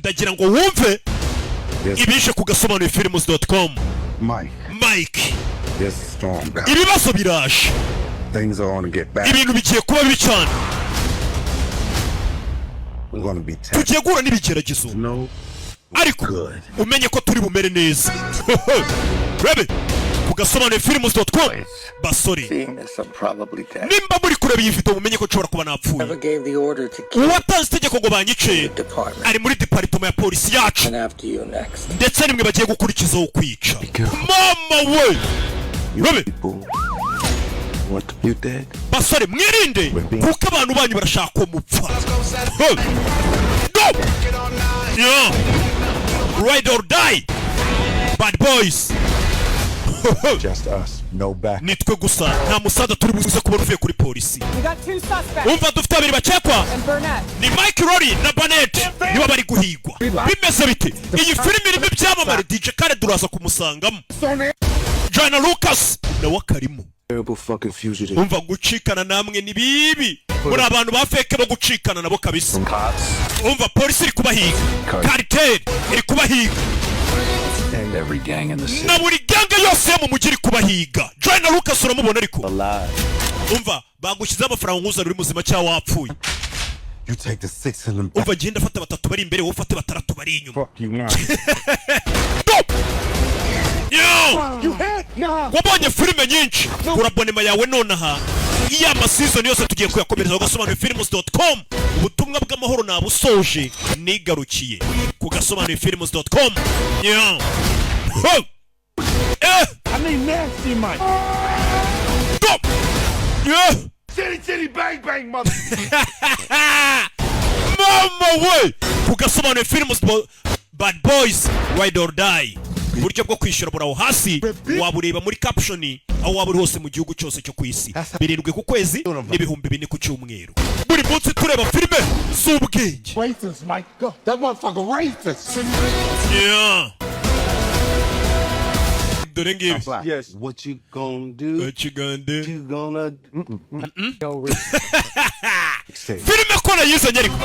ndagira ngo wumve ibishe ku gasobanurifilms.com. Mike, yes, storm guy. ibibazo biraje, Things are on to get back. ibintu bigiye kuba bibi cyane, We're going to be tested. tugiye guhura n'ibigeragezo, No. ariko umenye ko turi bumere neza. Rebe ku gasobanurifilms.com. Basore, nimba muri kureba iyi video mumenye ko nshobora kuba napfuye. Uwatanze itegeko ngo banyice ari muri department ya polisi yacu, ndetse nimwe bagiye gukurikizaho kwica. Mama we, Rebe, basore mwirinde kuko abantu banyu barashaka ko mupfa. Yeah. Ride or die, bad boys. Just us, no back. Nitwe gusa, nta musaza turi buze kubona uvuye kuri polisi. Umva dufite abiri bacekwa, ni Mike Rory na Burnett, niba bari guhigwa. Bimeze bite? Iyi filime irimo ibyamamare, DJ Khaled uraza kumusangamo, Joanna Lucas nawe akarimo. Umva gucikana namwe ni bibi, muri abantu ba fake bo gucikana nabo kabisa. Umva polisi iri kubahiga, cartel iri kubahiga, na buri gange yose yo mu mujyi iri kubahiga. Joanna Lucas uramubona ariko umva bagushyize amafaranga nk'uzana uri muzima cyangwa wapfuye. You take the 6 in them. Umva genda fata batatu bari imbere, wowe ufate batandatu bari inyuma. Fuck you now. Wabonye filime nyinshi, urabonema yawe nonaha. Iya amasizoni yose tugiye kuyakomereza gasobanurifilms.com. Ubutumwa bw'amahoro nabusoje, nigarukiye ku gasobanurifilms.com. I mean nasty Mike. City bang bang mother. Mama way, ku gasobanurifilms, bad boys, ride or die. Uburyo bwo kwishyura buraho hasi wabureba muri caption aho waba uri hose mu gihugu cyose cyo ku isi. 7 ku kwezi n'ibihumbi 4 ku cyumweru. Buri munsi tureba filime z'ubwenge. Racist Mike, go. That motherfucker racist. Yeah. Dore ngibi. Yes. What you gonna do? What you gonna do? You gonna Filime ko nayizanye ariko